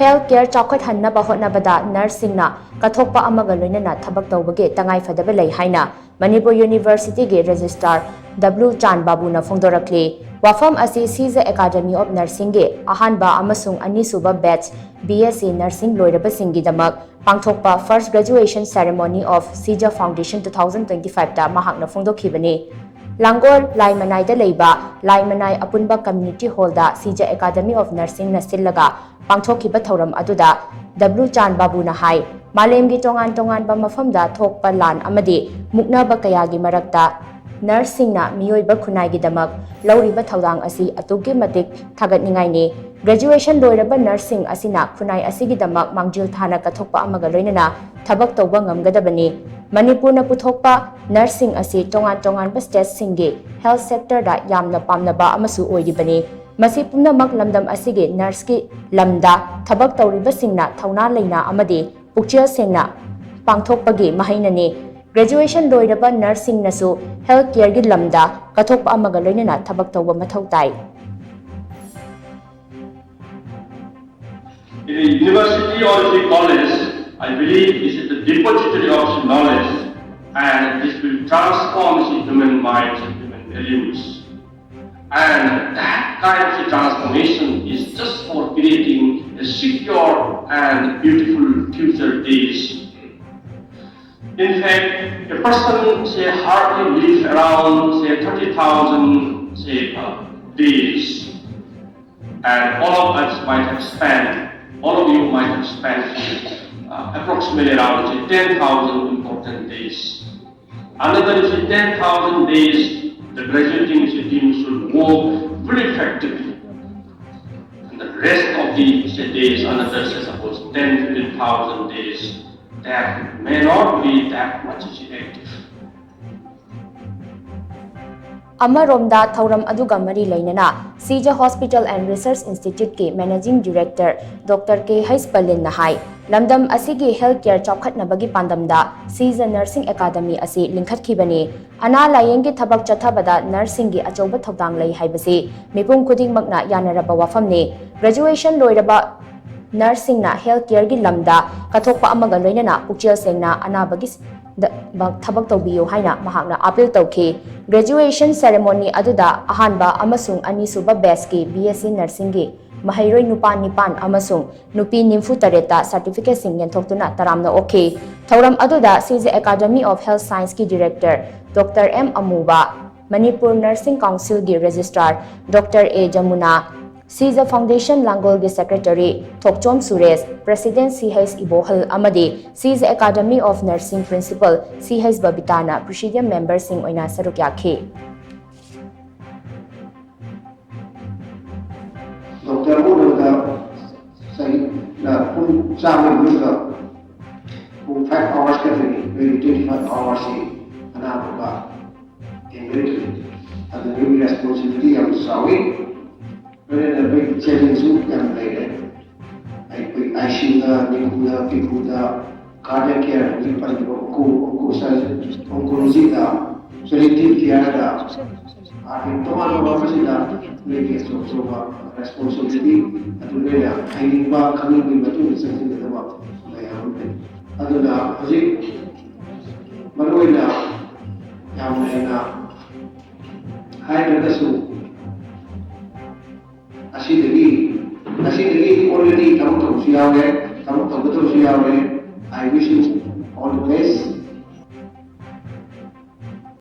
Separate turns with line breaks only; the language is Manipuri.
Healthcare CHAOKHAT-HANNABA Hotnabada Singna Kathokpa AMAGA Loinana Thabak Toubagi Tangai Phadaba Lei HAINA Manipur University ge Registrar CHANDBABU na PHONGDORAKLI Wafam asi CHA Academy of Nursing ge AHANBA amasung Anisuba batch BSc Nursing loiraba singi damak PANGTHOKPA first graduation ceremony of CHA Foundation 2025 ta mahakna phongdokhibani Langor Laimanai da leiba Laimanai Apunba Community Hall da CHA Academy of Nursing na sillaga pangthokhiba thoram aduda CHANDBABU na hai malemgi tongan ba mafamda thokpa lan amadi muknaba kayagi marakta Nursingna miyoiba khunai gi damak lauriba thaudang asi atuki matik thagatningai ni graduation loiraba nursing asina khunai asigi damak mangjil thana kathokpa amaga loinana thabak tawba ngamgadabani Manipur na puthokpa nursing asi tongan ba state singi health sector da yamna pamnaba amasu oiribani masi pumnamak lamdam asigi nurse ki lamda thabak tawriba singna thauna leina amadi pukchil singna pangthokpagi mahainani Graduation loiraba nursing nasu healthcare gi lamda kathokpa amaga loinana thabak tawba mathau tai.
In a university or a college, I believe this is the depository of knowledge, and this will transform the human minds and human values. And that kind of transformation is just for creating a secure and beautiful future days. In fact, a person hardly lives around 30,000 days, and all of us might have spent, all of you might have spent approximately around 10,000 important days. Another 10,000 days, the graduating team should work very effectively. And the rest of the days, another suppose 10,000-15,000 days, that may not be that much active.
Amaromda Thauram Aduga Mari Lainana, CHA Hospital and Research Institute ke Managing Director Dr. K. Balin Nahai, Lamdam Asigi Healthcare CHAOKHAT-HANNABA Pandamda, CHA Nursing Academy Asi Linkhat Kibani, Ana Layengi Thabak Chathabada Nursing gi Achoba Thodang Lei Haibasi, Mipum Kuding Magna Yanaraba Wafamni, Graduation Loiraba Nursing na healthcare gi lamda kathokpa amaga loinana pukchil sengna anabagis thabak tawbiyo haina mahakna appeal tawki graduation ceremony aduda ahanba amasung anisuba batch ki BSc nursing gi mahairoi nupa nipan amasung nupi nimfu tareta certificate sing yenthokuna taramna okay thoram aduda CHA Academy of Health Science ki director Dr. M Amuba Manipur Nursing Council gi registrar Dr. A Jamuna CHA Foundation Langol gi Secretary Thokchom Suresh, President CH Ibohal Amadi, CHA Academy of Nursing Principal CH Babitana, Presidium Member Sing Oina Saruk Yakhe.
Dr. Unauthorized say na pun sama juga pun 5 hours katanya, very 25 hours anak in military, ada new responsibility yang sawi. When a big challenge can be I SHINGNA, NICUDA, PICUDA, cardiac care, oncology, selective care, responsibility, HAINA, coming with something about Aduna, Manuela, Yamana, HAINA. Así de aquí already estamos traducidos,